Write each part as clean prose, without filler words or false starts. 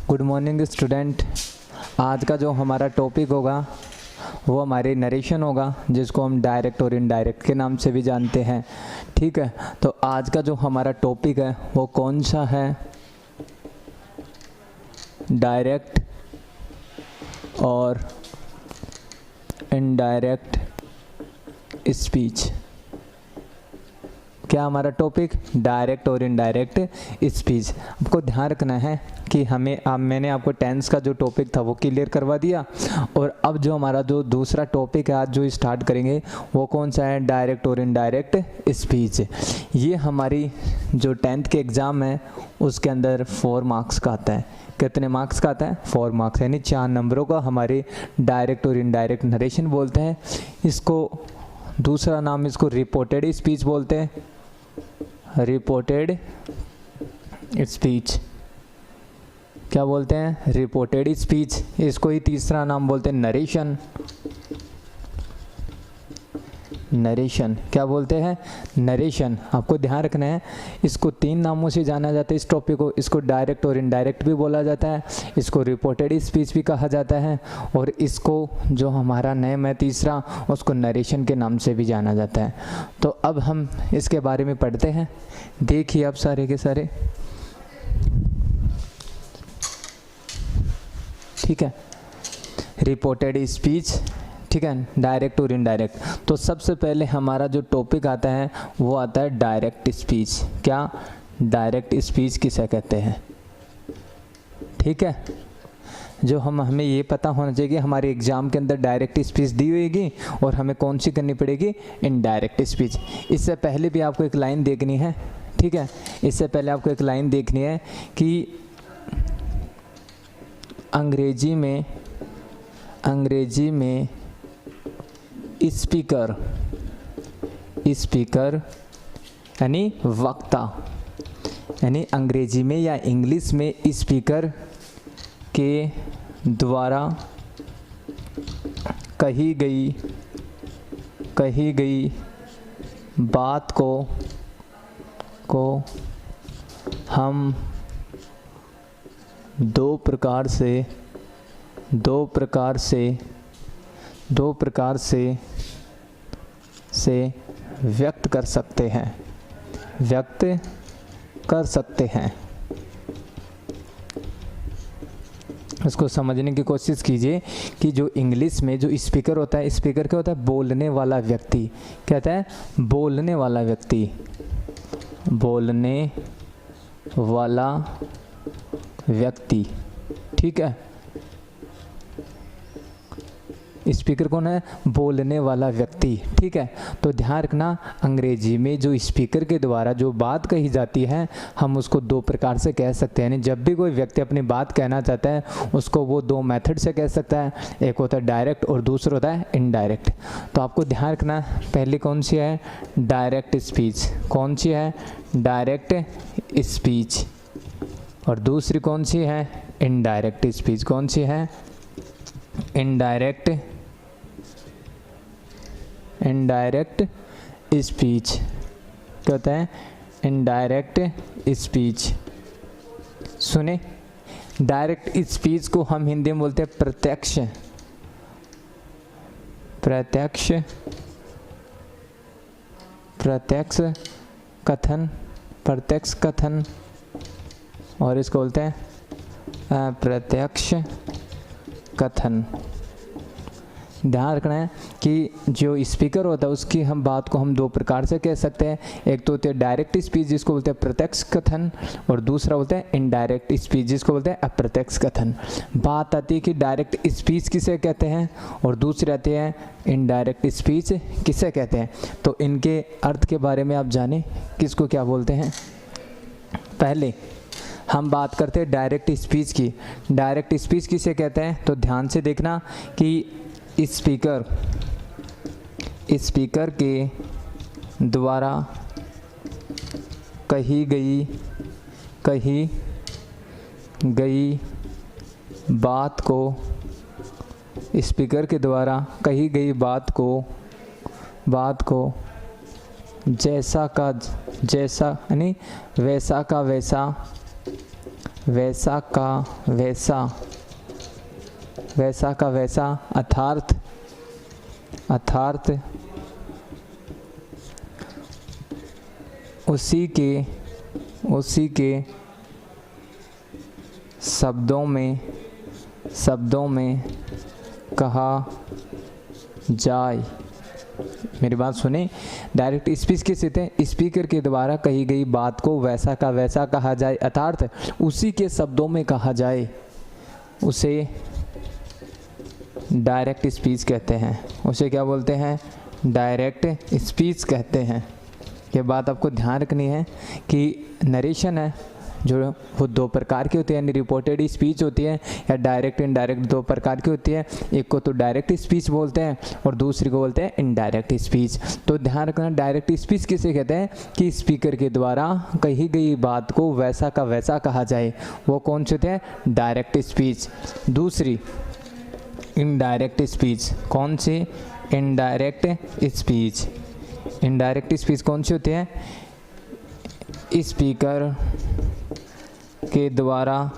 Good morning student. आज का जो हमारा टॉपिक होगा वो हमारी नरेशन होगा, जिसको हम डायरेक्ट और इनडायरेक्ट के नाम से भी जानते हैं। ठीक है, तो आज का जो हमारा टॉपिक है वो कौन सा है? डायरेक्ट और इनडायरेक्ट स्पीच। क्या हमारा टॉपिक? डायरेक्ट और इनडायरेक्ट स्पीच। आपको ध्यान रखना है कि मैंने आपको टेंस का जो टॉपिक था वो क्लियर करवा दिया, और अब जो हमारा जो दूसरा टॉपिक है आज जो स्टार्ट करेंगे वो कौन सा है? डायरेक्ट और इनडायरेक्ट स्पीच। ये हमारी जो 10th के एग्ज़ाम है उसके अंदर 4 मार्क्स का आता है। कितने मार्क्स का आता है? 4 मार्क्स, यानी 4 नंबरों का हमारे डायरेक्ट और इनडायरेक्ट नरेशन बोलते हैं। इसको दूसरा नाम इसको रिपोर्टेड स्पीच बोलते हैं, रिपोर्टेड स्पीच। क्या बोलते हैं? Reported speech. इसको ही तीसरा नाम बोलते हैं नरेशन। नरेशन क्या बोलते हैं? नरेशन। आपको ध्यान रखना है, इसको 3 नामों से जाना जाता है इस टॉपिक को। इसको डायरेक्ट और इनडायरेक्ट भी बोला जाता है, इसको रिपोर्टेड स्पीच भी कहा जाता है, और इसको जो हमारा नेम है तीसरा उसको नरेशन के नाम से भी जाना जाता है। तो अब हम इसके बारे में पढ़ते हैं। देखिए आप सारे के सारे, ठीक है। रिपोर्टेड स्पीच, ठीक है, डायरेक्ट और इनडायरेक्ट। तो सबसे पहले हमारा जो टॉपिक आता है वो आता है डायरेक्ट स्पीच। क्या? डायरेक्ट स्पीच किसे कहते हैं? ठीक है, जो हमें ये पता होना चाहिए कि हमारे एग्जाम के अंदर डायरेक्ट स्पीच दी होगी और हमें कौन सी करनी पड़ेगी? Indirect speech. इससे पहले भी आपको एक लाइन देखनी है, ठीक है। इससे पहले आपको एक लाइन देखनी है कि अंग्रेजी में स्पीकर यानी वक्ता, यानी अंग्रेजी में या इंग्लिश में स्पीकर के द्वारा कही गई बात को हम दो प्रकार से व्यक्त कर सकते हैं। इसको समझने की कोशिश कीजिए कि जो इंग्लिश में जो स्पीकर होता है, स्पीकर क्या होता है? बोलने वाला व्यक्ति। क्या होता है? बोलने वाला व्यक्ति। बोलने वाला व्यक्ति, ठीक है। स्पीकर कौन है? बोलने वाला व्यक्ति, ठीक है। तो ध्यान रखना, अंग्रेजी में जो स्पीकर के द्वारा जो बात कही जाती है हम उसको 2 प्रकार से कह सकते हैं। यानी जब भी कोई व्यक्ति अपनी बात कहना चाहता है उसको वो 2 मेथड से कह सकता है। एक होता है डायरेक्ट और दूसरा होता है इनडायरेक्ट। तो आपको ध्यान रखना, पहली कौन सी है? Direct speech. कौन सी है? Direct speech. और दूसरी कौन सी है? Indirect speech. कौन सी है? Indirect speech. क्या होता है? Indirect speech. सुने, डायरेक्ट स्पीच को हम हिंदी में बोलते हैं प्रत्यक्ष कथन, और इसको बोलते हैं अप्रत्यक्ष कथन। ध्यान रखना है कि जो स्पीकर होता है उसकी हम बात को हम 2 प्रकार से कह सकते हैं। एक तो होती है डायरेक्ट स्पीच जिसको बोलते हैं प्रत्यक्ष कथन, और दूसरा बोलते हैं इनडायरेक्ट स्पीच जिसको बोलते हैं अप्रत्यक्ष कथन। बात आती है कि डायरेक्ट स्पीच किसे कहते हैं और दूसरी आती है इनडायरेक्ट स्पीच किसे कहते हैं। तो इनके अर्थ के बारे में आप जानें, किसको क्या बोलते हैं। पहले हम बात करते हैं डायरेक्ट स्पीच की। डायरेक्ट स्पीच किसे कहते हैं? तो ध्यान से देखना कि स्पीकर के द्वारा कही गई बात को, स्पीकर के द्वारा कही गई बात को जैसा का जैसा यानी वैसा का वैसा वैसा का वैसा, वैसा का वैसा अर्थात, अर्थात उसी के शब्दों में कहा जाए। मेरी बात सुने, डायरेक्ट स्पीच किस होते हैं? स्पीकर के द्वारा कही गई बात को वैसा का वैसा कहा जाए अर्थात उसी के शब्दों में कहा जाए, उसे डायरेक्ट स्पीच कहते हैं। उसे क्या बोलते हैं? डायरेक्ट स्पीच कहते हैं। ये बात आपको ध्यान रखनी है कि नरेशन है जो वो दो प्रकार की होती है, यानी रिपोर्टेड स्पीच होती है या डायरेक्ट इनडायरेक्ट दो प्रकार की होती है। एक को तो डायरेक्ट स्पीच बोलते हैं और दूसरी को बोलते हैं इनडायरेक्ट स्पीच। तो ध्यान रखना, डायरेक्ट स्पीच किसे कहते हैं? कि स्पीकर के द्वारा कही गई बात को वैसा का वैसा कहा जाए, वो कौन से होते हैं? Direct speech. दूसरी इनडायरेक्ट स्पीच, कौन सी? Indirect speech. इनडायरेक्ट स्पीच कौन सी होती है? स्पीकर के द्वारा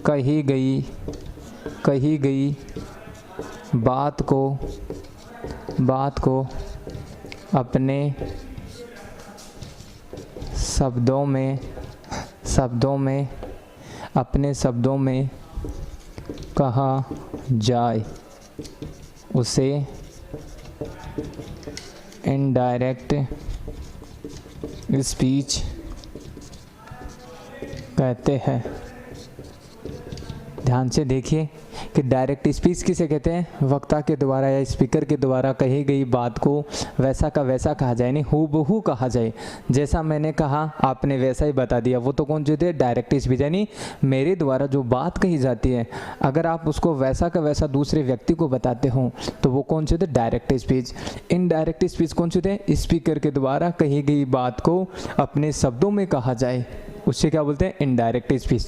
कही गई बात को अपने शब्दों में कहा जाए, उसे इनडायरेक्ट स्पीच कहते हैं। ध्यान से देखिए कि डायरेक्ट स्पीच किसे कहते हैं? वक्ता के द्वारा या स्पीकर के द्वारा कही गई बात को वैसा का वैसा कहा जाए, यानी हूबहू कहा जाए। जैसा मैंने कहा आपने वैसा ही बता दिया, वो तो कौन से होते हैं? Direct speech. यानी मेरे द्वारा जो बात कही जाती है अगर आप उसको वैसा का वैसा दूसरे व्यक्ति को बताते हो तो वो कौन से होते हैं? Direct speech. इनडायरेक्ट स्पीच कौन से होते हैं? स्पीकर के द्वारा कही गई बात को अपने शब्दों में कहा जाए, उससे क्या बोलते हैं? Indirect speech.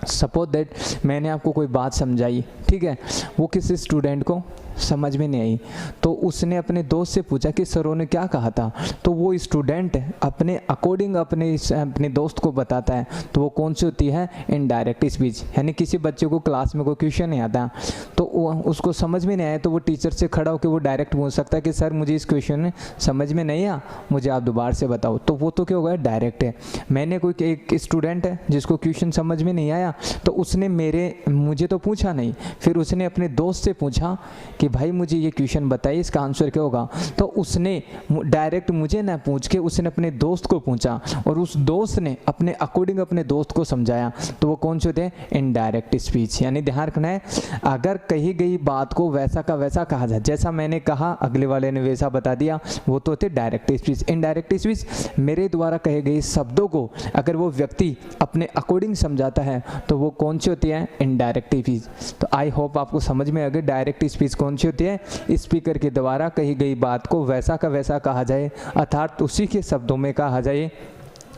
सपोज दैट मैंने आपको कोई बात समझाई, ठीक है, वो किसी स्टूडेंट को समझ में नहीं आई, तो उसने अपने दोस्त से पूछा कि सरों ने क्या कहा था, तो वो स्टूडेंट अपने अकॉर्डिंग अपने दोस्त को बताता है, तो वो कौन सी होती है? Indirect speech. यानी किसी बच्चे को क्लास में कोई क्वेश्चन नहीं आता तो उसको समझ में नहीं आया तो वो टीचर से खड़ा होकर वो डायरेक्ट पूछ सकता है कि सर मुझे इस क्वेश्चन समझ में नहीं आया, मुझे आप दोबारा से बताओ। तो वो तो क्या होगा? डायरेक्ट है। मैंने कोई एक स्टूडेंट है जिसको क्वेश्चन समझ में नहीं आया तो उसने मुझे तो पूछा नहीं, फिर उसने अपने दोस्त से पूछा कि भाई मुझे ये क्वेश्चन बताइए, इसका आंसर क्या होगा। तो उसने डायरेक्ट मुझे ना पूछ के उसने अपने दोस्त को पूछा और उस दोस्त ने अपने अकॉर्डिंग अपने दोस्त को समझाया, तो वो कौन से होते हैं? Indirect speech. यानी ध्यान रखना है, अगर कही गई बात को वैसा का वैसा कहा जाए, जैसा मैंने कहा अगले वाले ने वैसा बता दिया, वो तो होते डायरेक्ट स्पीच। इनडायरेक्ट स्पीच मेरे द्वारा कहे गए शब्दों को अगर वो व्यक्ति अपने अकॉर्डिंग समझाता है तो वो कौन सी होती है? Indirect speech. तो आई होप आपको समझ में आ गई डायरेक्ट स्पीच कौन सी होती है? स्पीकर के द्वारा कही गई बात को वैसा का वैसा कहा जाए अर्थात उसी के शब्दों में कहा जाए,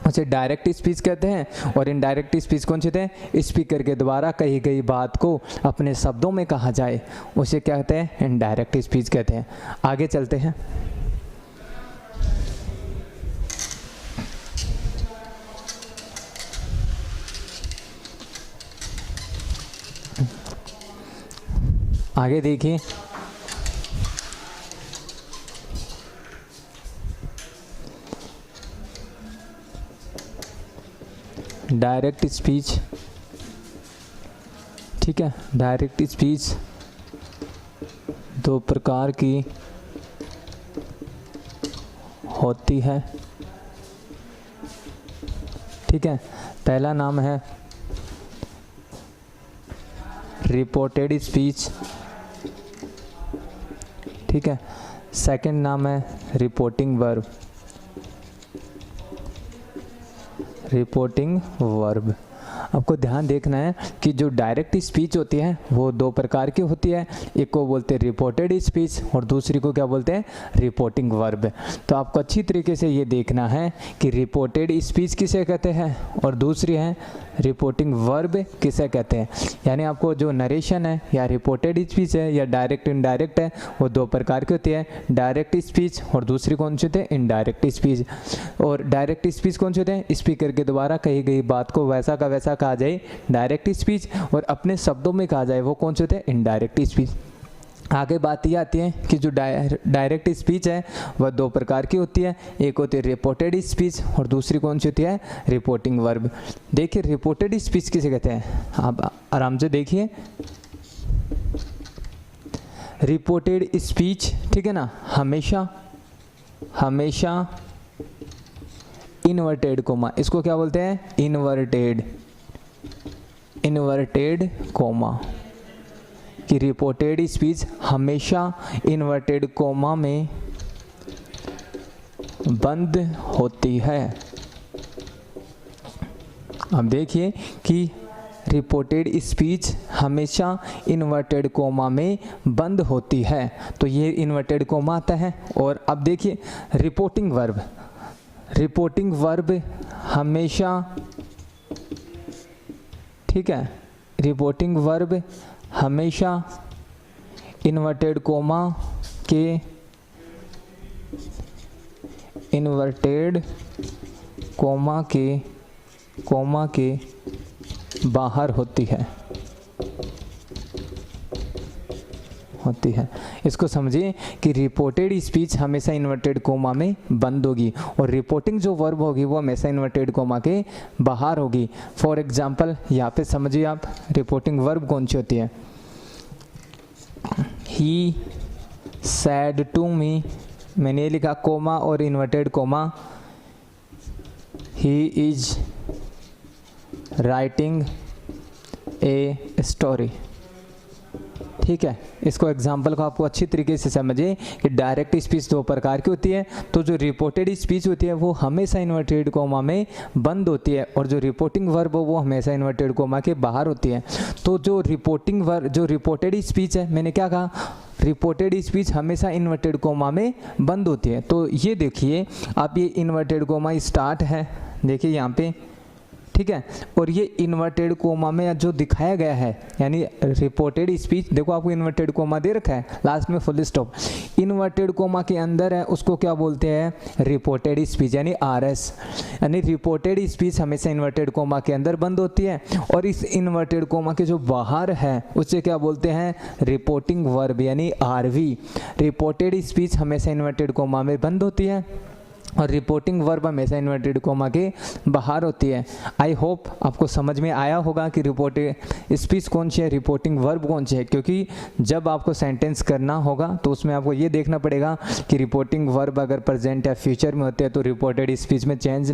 उसे डायरेक्ट स्पीच कहते हैं। और इनडायरेक्ट स्पीच कौन से होते हैं? स्पीकर के द्वारा कही गई बात को अपने शब्दों में कहा जाए, उसे क्या कहते हैं? इनडायरेक्ट स्पीच कहते हैं। आगे चलते हैं। आगे देखिए, डायरेक्ट स्पीच, ठीक है, डायरेक्ट स्पीच दो प्रकार की होती है, ठीक है। पहला नाम है रिपोर्टेड स्पीच, ठीक है। सेकंड नाम है रिपोर्टिंग वर्ब, रिपोर्टिंग वर्ब। आपको ध्यान देखना है कि जो डायरेक्ट स्पीच होती है वो दो प्रकार की होती है, एक को बोलते हैं रिपोर्टेड स्पीच और दूसरी को क्या बोलते हैं, रिपोर्टिंग वर्ब। तो आपको अच्छी तरीके से ये देखना है कि रिपोर्टेड स्पीच किसे कहते हैं और दूसरी है रिपोर्टिंग वर्ब किसे कहते हैं। यानी आपको जो नरेशन है या रिपोर्टेड स्पीच है या डायरेक्ट इनडायरेक्ट है वो दो प्रकार की होती है, डायरेक्ट स्पीच और दूसरी कौन सी होती है, इनडायरेक्ट स्पीच। और डायरेक्ट स्पीच कौन से होते हैं, स्पीकर के द्वारा कही गई बात को वैसा का वैसा कहा जाए डायरेक्ट स्पीच, और अपने शब्दों में कहा जाए वो कौन से होते हैं, इनडायरेक्ट स्पीच। आगे बात ये आती है कि जो डायरेक्ट स्पीच है वह दो प्रकार की होती है, एक होती है रिपोर्टेड स्पीच और दूसरी कौन सी होती है, रिपोर्टिंग वर्ब। देखिए रिपोर्टेड स्पीच किसे कहते हैं, आप आराम से देखिए। रिपोर्टेड स्पीच, ठीक है ना, हमेशा इन्वर्टेड कोमा, इसको क्या बोलते हैं, इन्वर्टेड कोमा, कि रिपोर्टेड स्पीच हमेशा इन्वर्टेड कोमा में बंद होती है। अब देखिए कि रिपोर्टेड स्पीच हमेशा इन्वर्टेड कोमा में बंद होती है, तो ये इन्वर्टेड कोमा आता है। और अब देखिए रिपोर्टिंग वर्ब हमेशा, ठीक है, रिपोर्टिंग वर्ब हमेशा इन्वर्टेड कोमा के बाहर होती है। इसको समझिए कि रिपोर्टेड स्पीच हमेशा इन्वर्टेड कोमा में बंद होगी और रिपोर्टिंग जो वर्ब होगी वो हमेशा इन्वर्टेड कोमा के बाहर होगी। फॉर एग्जांपल यहाँ पे समझिए आप रिपोर्टिंग वर्ब कौन सी होती है, ही सैड टू मी, मैंने ये लिखा कोमा और inverted coma, he is writing a story. ठीक है, इसको एग्जाम्पल को आपको अच्छी तरीके से समझिए कि डायरेक्ट स्पीच दो प्रकार की होती है, तो जो रिपोर्टेड स्पीच होती है वो हमेशा इन्वर्टेड कोमा में बंद होती है और जो रिपोर्टिंग वर्ब वो हमेशा इन्वर्टेड कोमा के बाहर होती है। तो जो रिपोर्टेड स्पीच है, मैंने क्या कहा, रिपोर्टेड स्पीच हमेशा इन्वर्टेड कोमा में बंद होती है। तो ये देखिए आप, ये इन्वर्टेड कोमा स्टार्ट है, देखिए यहाँ पे, ठीक है, और ये इन्वर्टेड कोमा में जो दिखाया गया है यानी रिपोर्टेड स्पीच, देखो आपको इन्वर्टेड कोमा दे रखा है, लास्ट में फुल स्टॉप, इन्वर्टेड कोमा के अंदर है, उसको क्या बोलते हैं, रिपोर्टेड स्पीच यानी आरएस। यानी रिपोर्टेड स्पीच हमेशा इन्वर्टेड कोमा के अंदर बंद होती है और इस इन्वर्टेड कोमा के जो बाहर है उसे क्या बोलते हैं, रिपोर्टिंग वर्ब यानी आरवी। रिपोर्टेड स्पीच हमेशा इन्वर्टेड कोमा में बंद होती है और रिपोर्टिंग वर्ब हमेशा इन्वर्टेड कोमा के बाहर होती है। आई होप आपको समझ में आया होगा कि रिपोर्टेड स्पीच कौन सी है, रिपोर्टिंग वर्ब कौन सी है, क्योंकि जब आपको सेंटेंस करना होगा तो उसमें आपको ये देखना पड़ेगा कि रिपोर्टिंग वर्ब अगर प्रेजेंट या फ्यूचर में होते हैं तो रिपोर्टेड स्पीच में चेंज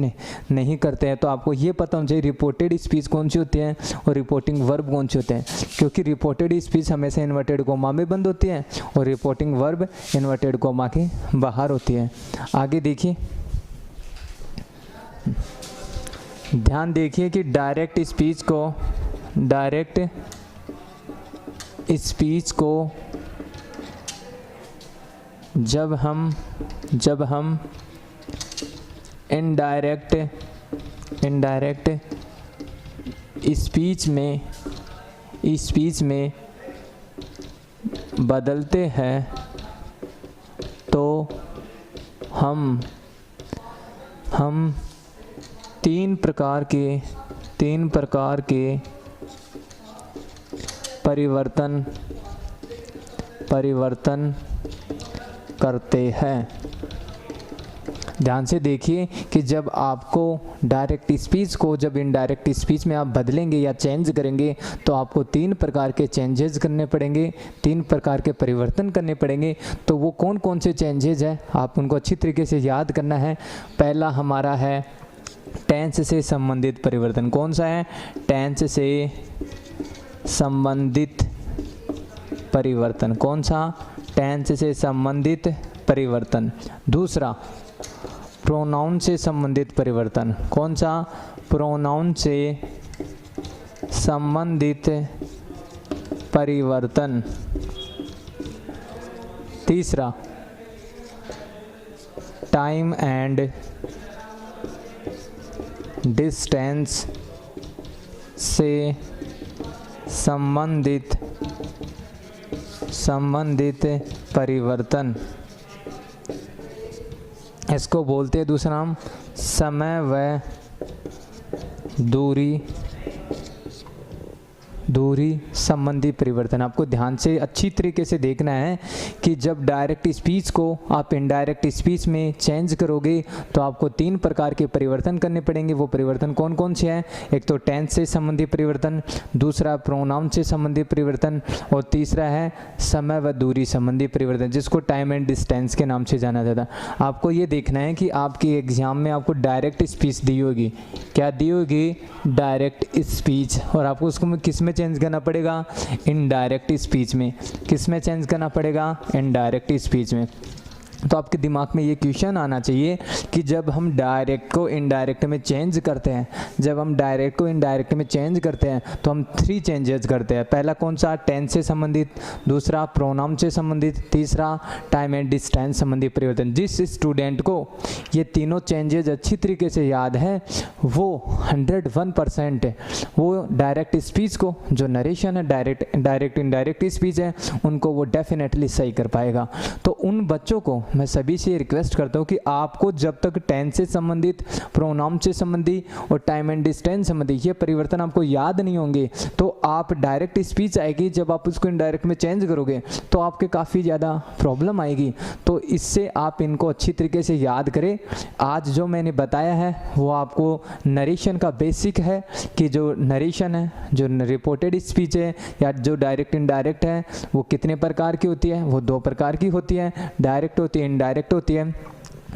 नहीं करते हैं। तो आपको ये पता होना चाहिए रिपोर्टेड स्पीच कौन सी होती है और रिपोर्टिंग वर्ब कौन से होते हैं, क्योंकि रिपोर्टेड स्पीच हमेशा इन्वर्टेड कोमा में बंद होती है और रिपोर्टिंग वर्ब इन्वर्टेड कोमा के बाहर होती है। आगे देखिए, ध्यान देखिए कि डायरेक्ट स्पीच को जब हम इनडायरेक्ट स्पीच में बदलते हैं तो हम तीन प्रकार के परिवर्तन करते हैं। ध्यान से देखिए कि जब आपको डायरेक्ट स्पीच को जब इनडायरेक्ट स्पीच में आप बदलेंगे या चेंज करेंगे तो आपको तीन प्रकार के चेंजेस करने पड़ेंगे, तीन प्रकार के परिवर्तन करने पड़ेंगे। तो वो कौन कौन से चेंजेस हैं आप उनको अच्छी तरीके से याद करना है। पहला हमारा है टेंस से संबंधित परिवर्तन। कौन सा है, टेंस से संबंधित परिवर्तन। कौन सा, टेंस से संबंधित परिवर्तन। दूसरा प्रोनाउन से संबंधित परिवर्तन। कौन सा, प्रोनाउन से संबंधित परिवर्तन। तीसरा, टाइम एंड डिस्टेंस से संबंधित परिवर्तन। इसको बोलते हैं दूसरा नाम समय व दूरी संबंधी परिवर्तन। आपको ध्यान से अच्छी तरीके से देखना है कि जब डायरेक्ट स्पीच को आप इनडायरेक्ट स्पीच में चेंज करोगे तो आपको 3 प्रकार के परिवर्तन करने पड़ेंगे। वो परिवर्तन कौन कौन से हैं? एक तो टेंस से संबंधित परिवर्तन, दूसरा प्रोनाउन से संबंधित परिवर्तन, और तीसरा है समय व दूरी संबंधी परिवर्तन, जिसको टाइम एंड डिस्टेंस के नाम से जाना जाता है। आपको ये देखना है कि आपके एग्जाम में आपको डायरेक्ट स्पीच दी होगी। क्या दी होगी? Direct speech. और आपको उसको किस में चेंज करना पड़ेगा? इनडायरेक्ट स्पीच में। किस में चेंज करना पड़ेगा? इनडायरेक्ट स्पीच में। तो आपके दिमाग में ये क्वेश्चन आना चाहिए कि जब हम डायरेक्ट को इनडायरेक्ट में चेंज करते हैं, तो हम 3 चेंजेस करते हैं। पहला कौन सा? टेंस से संबंधित, दूसरा प्रोनाउन से संबंधित, तीसरा टाइम एंड डिस्टेंस संबंधी परिवर्तन। जिस स्टूडेंट को ये तीनों चेंजेस अच्छी तरीके से याद है वो 101% वो डायरेक्ट स्पीच को, जो नरेशन है, डायरेक्ट इनडायरेक्ट स्पीच है, उनको वो डेफिनेटली सही कर पाएगा। तो उन बच्चों को मैं सभी से रिक्वेस्ट करता हूँ कि आपको जब तक टेंस से संबंधित, प्रोनाउन से संबंधित और टाइम एंड डिस्टेंस संबंधित ये परिवर्तन आपको याद नहीं होंगे तो आप डायरेक्ट स्पीच आएगी, जब आप उसको इनडायरेक्ट में चेंज करोगे तो आपके काफ़ी ज़्यादा प्रॉब्लम आएगी। तो इससे आप इनको अच्छी तरीके से याद करें। आज जो मैंने बताया है वो आपको नरेशन का बेसिक है कि जो नरेशन है, जो रिपोर्टेड स्पीच है या जो डायरेक्ट इनडायरेक्ट है, वो कितने प्रकार की होती है? वो 2 प्रकार की होती है, डायरेक्ट होती है, इनडायरेक्ट होती है।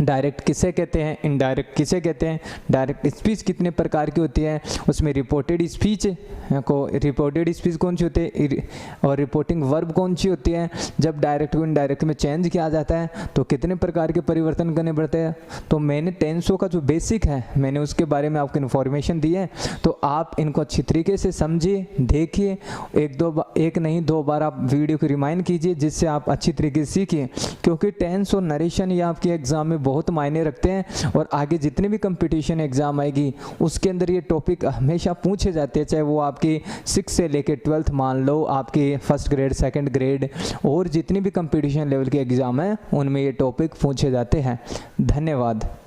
डायरेक्ट किसे कहते हैं? इनडायरेक्ट किसे कहते हैं? डायरेक्ट स्पीच कितने प्रकार की होती है? उसमें रिपोर्टेड स्पीच कौन सी होती है और रिपोर्टिंग वर्ब कौन सी होती है? जब डायरेक्ट को इनडायरेक्ट में चेंज किया जाता है तो कितने प्रकार के परिवर्तन करने पड़ते हैं? तो मैंने टेंसों का जो बेसिक है मैंने उसके बारे में आपको इन्फॉर्मेशन दी है। तो आप इनको अच्छी तरीके से समझिए, देखिए, एक नहीं 2 बार आप वीडियो को रिमाइंड कीजिए, जिससे आप अच्छी तरीके से सीखिए। क्योंकि टेंस और नरेशन ये आपके एग्जाम में बहुत मायने रखते हैं और आगे जितने भी कंपटीशन एग्जाम आएगी उसके अंदर ये टॉपिक हमेशा पूछे जाते हैं, चाहे वो आपकी 6 से लेकर 12th मान लो, आपके 1st ग्रेड, 2nd ग्रेड और जितनी भी कंपटीशन लेवल के एग्जाम है उनमें ये टॉपिक पूछे जाते हैं। धन्यवाद।